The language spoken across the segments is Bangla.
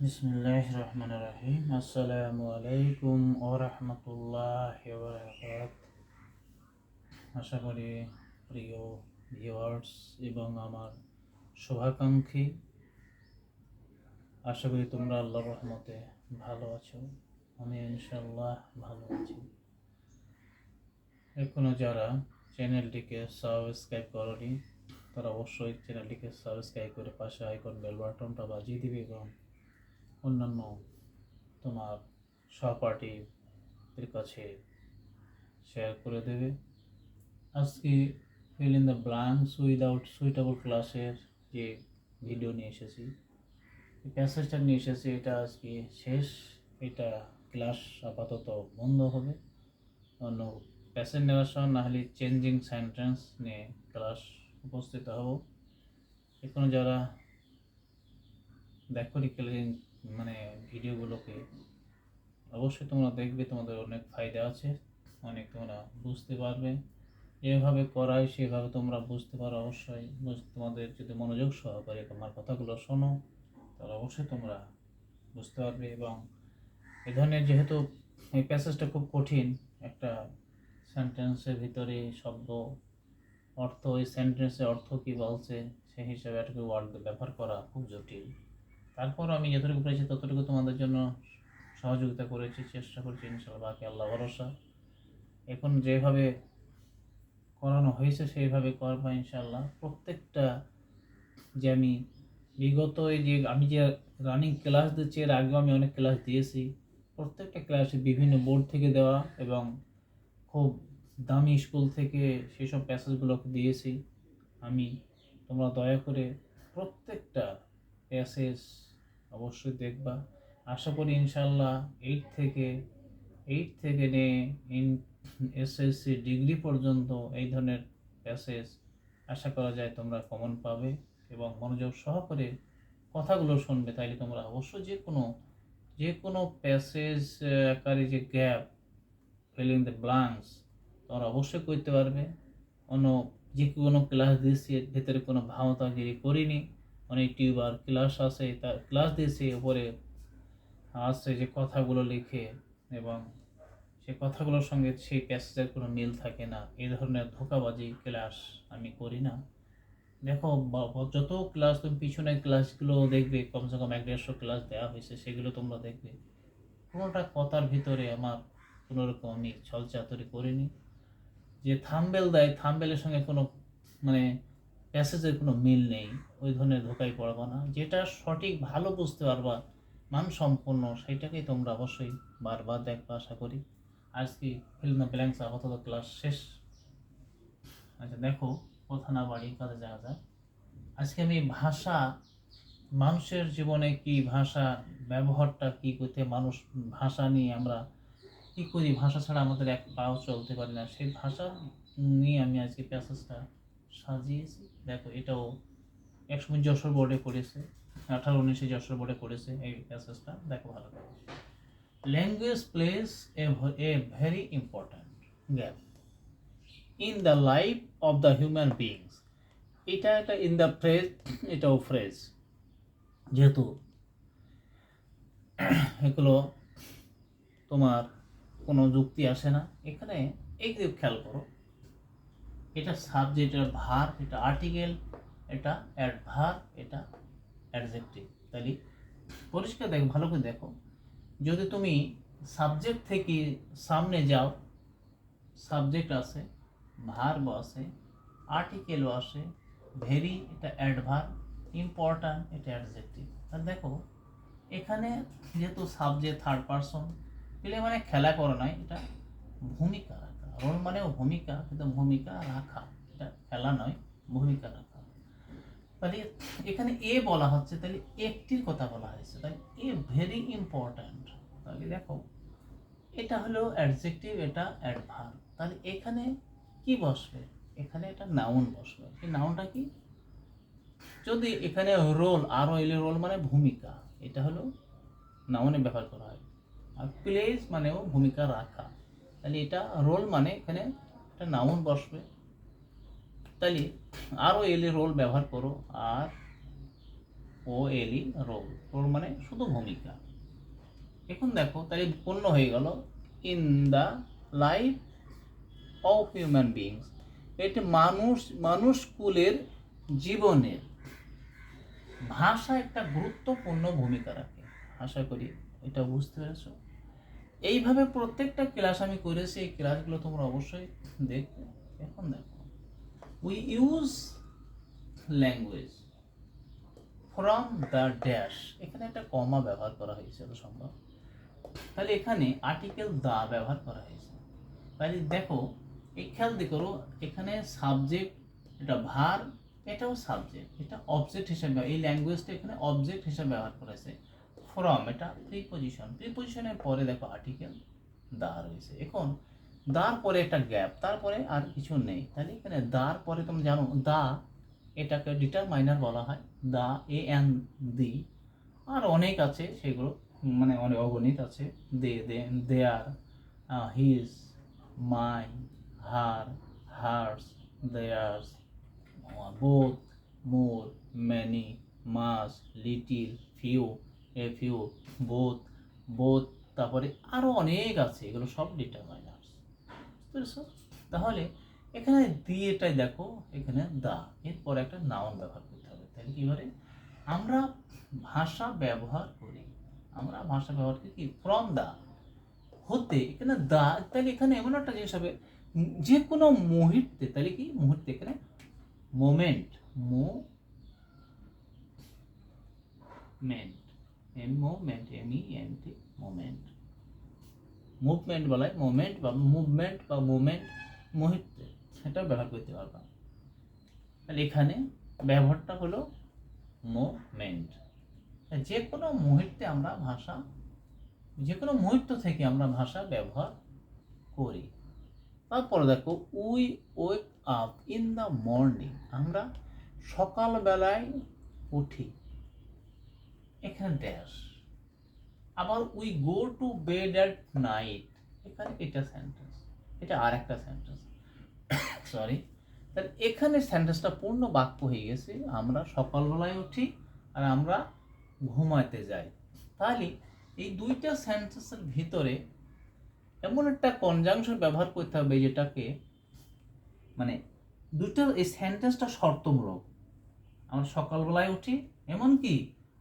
বিসমিল্লাহির রহমানির রহিম। আসসালামু আলাইকুম ওয়া রাহমাতুল্লাহি ওয়া বারাকাতুহু। আশা করি প্রিয় ভিউয়ার্স এবং আমার শুভাকাঙ্ক্ষী, আশা করি তোমরা আল্লাহর রহমতে ভালো আছো। আমি ইনশাআল্লাহ ভালো আছি। এখনো যারা চ্যানেলটিকে সাবস্ক্রাইব করনি তারা অবশ্যই চ্যানেলটিকে সাবস্ক্রাইব করে পাশে আইকন বেল বাটনটা বাজিয়ে দিবে এবং অন্যান্য তোমার সহপাঠীদের কাছে শেয়ার করে দেবে। আজকে fill in the blanks without suitable ক্লাসের যে ভিডিও নিয়ে এসেছি, এই প্যাসেজটা নিয়ে এসেছি, এটা আজকে শেষ। এটা ক্লাস আপাতত বন্ধ হবে, অন্য প্যাসেজ নেরেশন না হলে চেঞ্জিং সেন্টেন্স নিয়ে ক্লাস উপস্থিত হব। এখনো যারা দেখো মানে ভিডিওগুলোকে অবশ্যই তোমরা দেখবে, তোমাদের অনেক ফায়দা আছে, অনেক তোমরা বুঝতে পারবে। যেভাবে করাই সেভাবে তোমরা বুঝতে পারো। অবশ্যই তোমাদের যদি মনোযোগ সহকারে তোমার কথাগুলো শোনো তাহলে অবশ্যই তোমরা বুঝতে পারবে। এবং এ ধরনের যেহেতু এই প্যাসেজটা খুব কঠিন, একটা সেন্টেন্সের ভিতরে শব্দ অর্থ, ওই সেন্টেন্সের অর্থ কী বলছে সেই হিসাবে এটাকে ওয়ার্ড ব্যবহার করা খুব জটিল। তারপর আমি যতটুকু পেরেছি ততটুকু তোমাদের জন্য সহযোগিতা করেছি, চেষ্টা করছি। ইনশাআল্লাহ বাকি আল্লাহ ভরসা। এখন যেভাবে করানো হয়েছে সেইভাবে করবা ইনশাআল্লাহ। প্রত্যেকটা যে আমি বিগত আমি যে রানিং ক্লাস দিচ্ছি, এর আগেও আমি অনেক ক্লাস দিয়েছি। প্রত্যেকটা ক্লাসে বিভিন্ন বোর্ড থেকে দেওয়া এবং খুব দামি স্কুল থেকে সেসব প্যাসেজগুলোকে দিয়েছি আমি। তোমরা দয়া করে প্রত্যেকটা প্যাসেজ অবশ্যই দেখবা। আশা করি ইনশাআল্লাহ এইট থেকে নিয়ে এসএসসি ডিগ্রি পর্যন্ত এই ধরনের প্যাসেজ আশা করা যায় তোমরা কমন পাবে এবং মনোযোগ সহকারে কথাগুলো শুনবে। তাইলে তোমরা অবশ্যই যে কোনো প্যাসেজ আকারে যে গ্যাপ, ফিলিং দ্য ব্ল্যাঙ্কস তোমরা অবশ্যই করতে পারবে। অন্য যে কোনো ক্লাস দিয়েছি এর ভেতরে কোনো ভাওতাগিরি করিনি। অনেক টিউবার ক্লাস আছে, তার ক্লাস দিয়েছি উপরে আছে যে কথাগুলো লিখে, এবং সেই কথাগুলোর সঙ্গে সেই প্যাসেজের কোনো মিল থাকে না। এই ধরনের ধোঁকাবাজি ক্লাস আমি করি না। দেখো যত ক্লাস তুমি পিছনের ক্লাসগুলো দেখবে, কমসে কম 150 ক্লাস দেওয়া হয়েছে, সেগুলো তোমরা দেখবে কোনোটা কথার ভিতরে আমার কোনো রকম আমি ছলচাতুরি করিনি। যে থাম্বেল দেয়, থাম্বেলের সঙ্গে কোনো মানে প্যাসেজের কোনো মিল নেই, ওই ধরনের ধোকায় পড়বা না। যেটা সঠিক ভালো বুঝতে পারবা, মানসম্পন্ন, সেইটাকেই তোমরা অবশ্যই বারবার দেখবা আশা করি। আজকে ফিল দ্য ব্ল্যাঙ্কস আপাতত ক্লাস শেষ। আচ্ছা দেখো, কথা না বাড়িয়ে কাজে যাওয়া যায়। আজকে আমি মানুষের জীবনে কি ভাষা ব্যবহারটা কি করতে, মানুষ ভাষা নিয়ে আমরা কি করি, ভাষা ছাড়া আমাদের এক পাও চলতে পারি না, সেই ভাষা নিয়ে আমি আজকে প্যাসেজটা সাজিয়েছি। দেখো এটাও একসময় যশোর বোর্ডে পড়েছে, 18-19 যশোর বোর্ডে পড়েছে এই প্যাসেজটা। দেখো ভালো করে, language place a very important gap in the life of the human beings. এটা একটা ইন দ্য ফ্রেজ, এটাও ফ্রেজ। যেহেতু এগুলো তোমার কোনো যুক্তি আসে না এখানে, এই খেয়াল করো, এটা সাবজেক্ট, এটা ভার, এটা আর্টিকেল, এটা অ্যাডভার, এটা অ্যাডজেক্টিভ। তাহলে পরিষ্কার দেখো, ভালো করে দেখো, যদি তুমি সাবজেক্ট থেকে সামনে যাও, সাবজেক্ট আছে, ভার্ব আছে, আর্টিকেলও আসে, ভেরি এটা অ্যাডভার, ইম্পর্ট্যান্ট এটা অ্যাডজেক্টিভ। তাহলে দেখো এখানে যেহেতু সাবজেক্ট থার্ড পারসন, প্লে মানে খেলা করো নাই, এটা ভূমিকা রাখা। রোল মানেও ভূমিকা, কিন্তু ভূমিকা রাখা, এটা খেলা নয়, ভূমিকা রাখা। তাহলে এখানে এ বলা হচ্ছে, তাহলে একটির কথা বলা হয়েছে, তাই এ ভেরি ইম্পর্ট্যান্ট। তাহলে দেখো এটা হলো অ্যাডজেক্টিভ, এটা অ্যাডভার্ব। তাহলে এখানে কি বসবে, এখানে একটা নাউন বসবে। এই নাউনটা কি, যদি এখানে রোল, আরও এলে রোল মানে ভূমিকা, এটা হলো নাউনে ব্যবহার করা হয়। আর প্লেস মানেও ভূমিকা রাখা, তাহলে এটা রোল মানে এখানে একটা নাউন বসবে। তাহলে আরও এলে রোল ব্যবহার করো, আর ও OLE রোল, রোল মানে শুধু ভূমিকা। এখন দেখো তাহলে পূর্ণ হয়ে গেল in the life of human beings. এটা মানুষকুলের জীবনে ভাষা একটা গুরুত্বপূর্ণ ভূমিকা রাখে। আশা করি এটা বুঝতে পেরেছ। এইভাবে প্রত্যেকটা ক্লাস আমি করেছি, এই ক্লাসগুলো তোমরা অবশ্যই দেখবে। এখন দেখো, we use language from the dash, এখানে একটা কমা ব্যবহার করা হয়েছে সম্ভব, তাহলে এখানে আর্টিকেল দা ব্যবহার করা হয়েছে। তাহলে দেখো এই খেয়াল করো, এখানে সাবজেক্ট, এটা ভার, এটাও সাবজেক্ট, এটা অবজেক্ট হিসেবে, এই ল্যাঙ্গুয়েজটা এখানে অবজেক্ট হিসেবে ব্যবহার করেছে। ফ্রম এটা প্রিপজিশন, প্রিপজিশনের পরে দেখো আর্টিকেল দা রয়েছে। এখন দার পরে একটা গ্যাপ, তারপরে আর কিছু নেই, তাহলে এখানে দার পরে তুমি জানো দা এটাকে ডিটারমাইনার বলা হয়, দা এন দি, আর অনেক আছে সেগুলো, মানে অনেক অগণিত আছে, there, his, my, her, hers, theirs, both, more, many, much, little, few, a few, both, তারপরে আরও অনেক আছে, এগুলো সব ডিটারমাইনার্স। বুঝতে তাহলে এখানে দিয়েটাই দেখো, এখানে দা, এরপর একটা নাউন ব্যবহার করতে হবে। তাহলে কীভাবে আমরা ভাষা ব্যবহার করি, আমরা ভাষা ব্যবহার করি কি ফ্রম দা হতে, এখানে দা, তাহলে এখানে এমন একটা জিনিস হবে যে কোনো মুহূর্তে, তাহলে কি মুহূর্তে, এখানে মোমেন্ট, MENT, মোমেন্ট, মুভমেন্ট বলা হয়, মোমেন্ট বা মুভমেন্ট, মুহূর্তে, সেটা ব্যবহার করতে পারবা। তাহলে এখানে ব্যবহারটা হলো মোমেন্ট, যে কোনো মুহূর্তে আমরা ভাষা, যে কোনো মুহূর্ত থেকে আমরা ভাষা ব্যবহার করি। তারপরে দেখো we wake up in the morning, আমরা সকালবেলায় উঠি, এখানে ড্যাশ। আবার we go to bed at night, এখানে এটা সেন্টেন্স, এটা আর একটা সেন্টেন্স, সরি। তাহলে এখানে সেন্টেন্সটা পূর্ণ বাক্য হয়ে গেছে, আমরা সকালবেলায় উঠি আর আমরা ঘুমাতে যাই। তাহলে এই দুইটা সেন্টেন্সের ভিতরে এমন একটা কনজাংশন ব্যবহার করতে হবে যেটাকে, মানে দুটো, এই সেন্টেন্সটা শর্তমূলক, আমরা সকালবেলায় উঠি এমনকি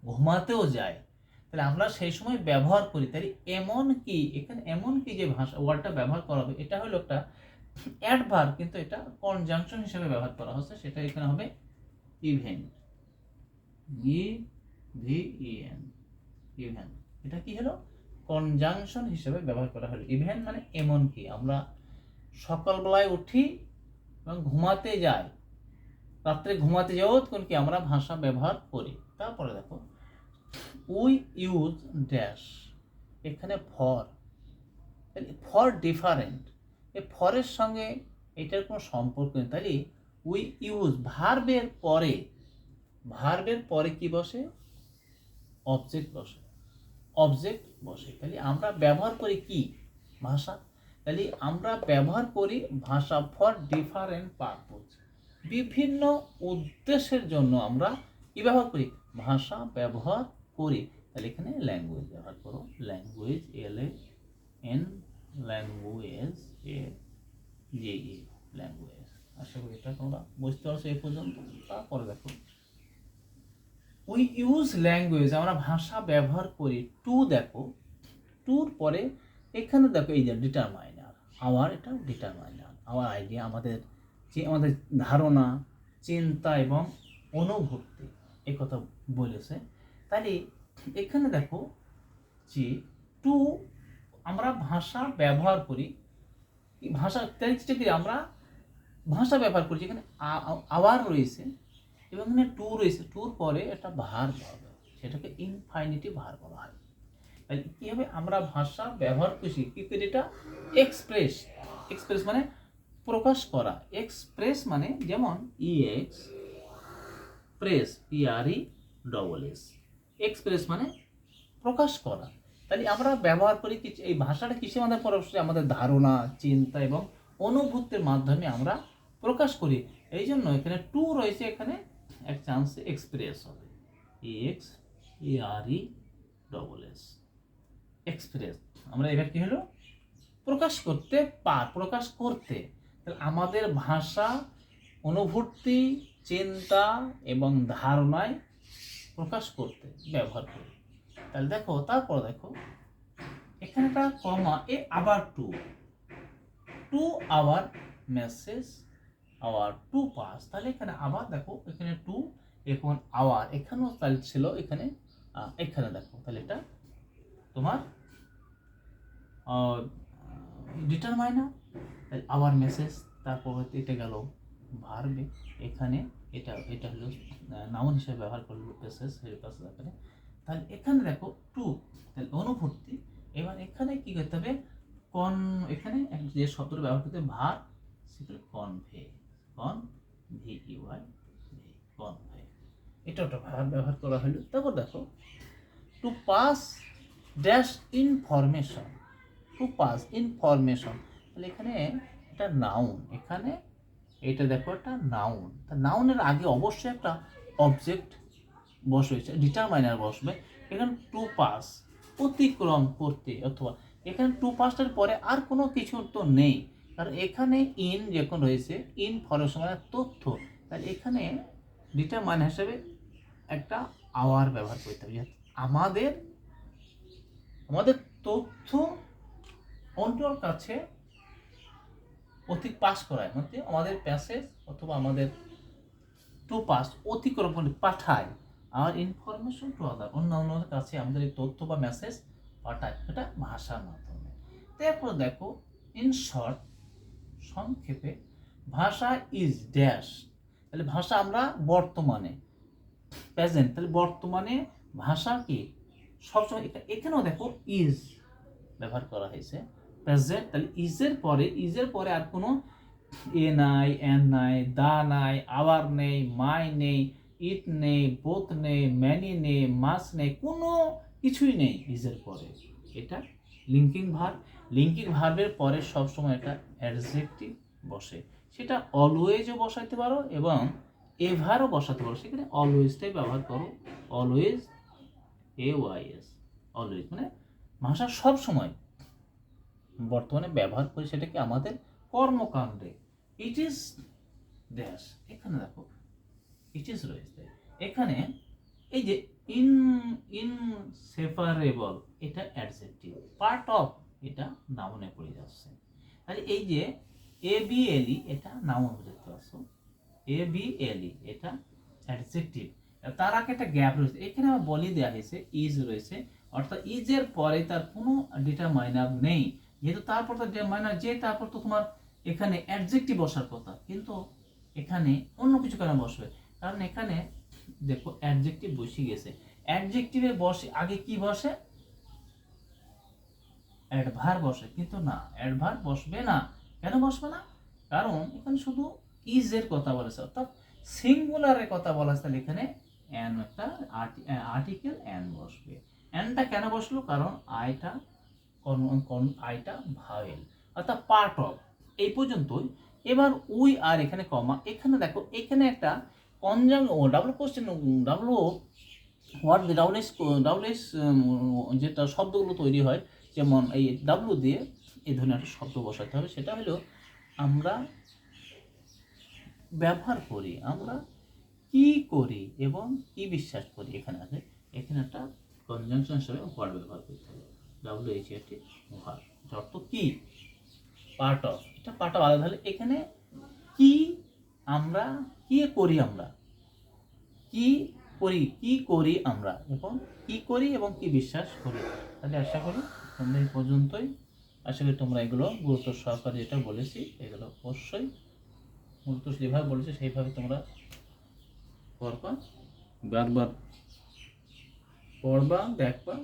ঘুমাতেও যাই, তাহলে আমরা সেই সময় ব্যবহার করি। তাহলে এমন কি, এখানে এমন কি যে ভাষা ওয়ার্ডটা ব্যবহার করা হবে, এটা হলো একটা অ্যাডভার্ব, কিন্তু এটা কনজাংশন হিসেবে ব্যবহার করা হচ্ছে, সেটা এখানে হবে ইভেন, ইভেন, এটা কি হলো কনজাংশন হিসেবে ব্যবহার করা হলো। ইভেন মানে এমন কি, আমরা সকালবেলায় উঠি এবং ঘুমাতে যাই, রাত্রে ঘুমাতে যাও তখন কি আমরা ভাষা ব্যবহার করি। তারপরে দেখো উই ইউজ ড্যাশ, এখানে ফর ডিফারেন্ট, এই ফরের সঙ্গে এটার কোনো সম্পর্ক নেই। তাহলে উই ইউজ ভার্বের পরে কি বসে, অবজেক্ট বসে, তাহলে আমরা ব্যবহার করি কি ভাষা, তাহলে আমরা ব্যবহার করি ভাষা ফর ডিফারেন্ট পারপোজ, বিভিন্ন উদ্দেশ্যের জন্য আমরা কি ব্যবহার করি, ভাষা ব্যবহার করি। তাহলে এখানে ল্যাঙ্গুয়েজ ব্যবহার করো, ল্যাঙ্গুয়েজ, LAN, ল্যাঙ্গুয়েজ, ল্যাঙ্গুয়েজ। আশা করি এটা তোমরা বুঝতে পারছো এই পর্যন্ত। তারপরে দেখো উই ইউজ ল্যাঙ্গুয়েজ, আমরা ভাষা ব্যবহার করি টু, দেখো টুর পরে এখানে দেখো এই যে ডিটারমাইনার, এটা ডিটারমাইনার, আইডিয়া, আমাদের ধারণা, চিন্তা এবং অনুভূতি, এই কথা বলেছে। তাহলে এখানে দেখো যে টু, আমরা ভাষা ব্যবহার করি, ভাষা আমরা ভাষা ব্যবহার করি, যেখানে আওয়ার রয়েছে এবং এখানে টু রয়েছে, টুর পরে একটা ভার্ব হবে, সেটাকে ইনফাইনিটিভ ভার্ব বলা হয়। তাহলে কি হবে, আমরা ভাষা ব্যবহার করছি কি করে, এটা এক্সপ্রেস মানে প্রকাশ করা, এক্সপ্রেস মানে যেমন PRESS, এক্সপ্রেস মানে প্রকাশ করা। তাহলে আমরা ব্যবহার করি কি, এই ভাষাটা কিসের মাধ্যমে প্রকাশ করি, আমাদের ধারণা, চিন্তা এবং অনুভূতির মাধ্যমে আমরা প্রকাশ করি। এই জন্য এখানে টু রয়েছে, এখানে এক চান্সে এক্সপ্রেস হবে। এক্স এ আর ই ডবল এস, এক্সপ্রেস। আমরা এবার কি হলো প্রকাশ করতে প্রকাশ করতে, তাহলে আমাদের ভাষা অনুভূতি, চিন্তা এবং ধারণায় প্রকাশ করতে ব্যবহার করি। তাহলে দেখো, তারপর দেখো এখানে একটা কমা, এ আবার to our message our to pass. তাহলে এখানে আবার দেখো, এখানে টু, এখন আওয়ার, এখানেও তাহলে ছিল এখানে, এখানে দেখো তাহলে এটা তোমার ডিটারমাইনার, আওয়ার মেসেজ, তারপর এটা গেল ভার্বে, এখানে এটা হলো নাউন হিসেবে ব্যবহার করলো মেসেজ এখানে। তাহলে এখানে দেখো টু, তাহলে অনুভূতি। এবার এখানে কি করতে হবে, এখানে যে শব্দটা ব্যবহার করতে ভার, সেটা কনভে, কনভে, এটা একটা ভার ব্যবহার করা হলো। তারপর দেখো to pass dash information, to pass information, তাহলে এখানে এটা নাউন, এখানে এটা দেখো একটা নাউন, তা নাউনের আগে অবশ্যই একটা অবজেক্ট বসবে, ডিটারমাইনার বসবে। এখানে টু পাস অতিক্রম করতে, অথবা এখানে টু পাসটার পরে আর কোনো কিছু তো নেই, কারণ এখানে ইন যখন রয়েছে, ইনফরমেশন মানে তথ্য, তাহলে এখানে ডিটারমাইনার হিসেবে একটা আওয়ার ব্যবহার করতে হবে। আমাদের তথ্য অন্যর কাছে পাস করায়, মানে আমাদের প্যাসেজ অথবা আমাদের টু পাস অতিক্রম করে পাঠায়, আর ইনফরমেশন টু আদার, অন্যের কাছে আমাদের এই তথ্য বা মেসেজ পাঠায়, এটা ভাষার মাধ্যমে। তারপর দেখো ইন শর্ট, সংক্ষেপে, ভাষা ইজ ড্যাশ, তাহলে ভাষা আমরা বর্তমানে, প্রেজেন্ট, তাহলে বর্তমানে ভাষা কি সবসময়, এখানেও দেখো ইজ ব্যবহার করা হয়েছে প্রেজেন্ট, তাহলে ইজের পরে আর কোনো এ নাই, এন নাই, দা নাই, আওয়ার নেই, মাই নেই, ইট নেই, বোথ নেই, ম্যানি নেই, মাস নেই, কোনো কিছুই নেই ইজের পরে। এটা লিঙ্কিং ভার্বের পরে সবসময় একটা অ্যাডজেক্টিভ বসে, সেটা অলওয়েজও বসাইতে পারো এবং এভারও বসাতে পারো, সেখানে অলওয়েজটাই ব্যবহার করো, অলওয়েজ, AYS, অলওয়েজ মানে ভাষা সব সময় বর্তমানে ব্যবহার করি, সেটাকে আমাদের কর্মকাণ্ডে। ইট ইজ ড্যাশ, এখানে দেখো ইট ইজ রয়েছে, এখানে এই যে ইনসেপারেবল, এটা অ্যাডজেক্টিভ, পার্ট অফ, এটা নাউনে পড়ে যাচ্ছে। তাহলে এই যে ABLE, এটা নাউন বুঝতে পারছো, ABLE এটা অ্যাডজেক্টিভ, তার আগে একটা গ্যাপ রয়েছে, এখানে আমার বলি দেওয়া হয়েছে ইজ রয়েছে, অর্থাৎ ইজের পরে তার কোনো ডিটারমাইনার নেই, যেহেতু তারপর তো ডিটারমাইনার যে, তারপর তো তোমার এখানে অ্যাডজেক্টিভ বসার কথা, কিন্তু এখানে অন্য কিছু কেন বসবে, কারণ এখানে দেখো অ্যাডজেক্টিভ বসে গেছে, অ্যাডজেক্টিভের বসে আগে কি বসে, অ্যাডভার্ব বসে, কিন্তু না, অ্যাডভার্ব বসবে না। কেন বসবে না, কারণ এখানে শুধু ইজ এর কথা বলেছে, অর্থাৎ সিঙ্গুলারের কথা বলা আছে, তাহলে এখানে অ্যান, একটা আর্টিকেল অ্যান বসবে। অ্যানটা কেন বসলো, কারণ আইটা আইটা ভাওয়েল, অর্থাৎ পার্ট অফ, এই পর্যন্তই। এবার উই আর এখানে কমা, এখানে দেখো এখানে একটা ডাবল কোশ্চেন, ডাবল এস যেটা শব্দগুলো তৈরি হয়, যেমন এই ডাব্লু দিয়ে এই ধরনের একটা শব্দ বসাতে হবে, সেটা হলো আমরা ব্যবহার করি, আমরা কি করি এবং কি বিশ্বাস করি, এখানে আছে, এখানে একটা কনজাংশন হিসেবে ওয়ার্ড ব্যবহার করতে হবে, WHAT ভার্ব, অর্থ কি, পার্ট অফ, এটা পার্ট অফ আলাদা হলে, এখানে কি আমরা, কি করি আমরা, কি করি আমরা, এবং কি করি এবং কি বিশ্বাস করি। তাহলে আশা করি তোমরা এই পর্যন্তই, আশা করি তোমরা এগুলো গুরুত্ব সহকারে যেটা বলেছি, এগুলো অবশ্যই গুরুত্ব যেভাবে বলেছি সেইভাবে তোমরা করবা, বারবার পড়বা, দেখবা,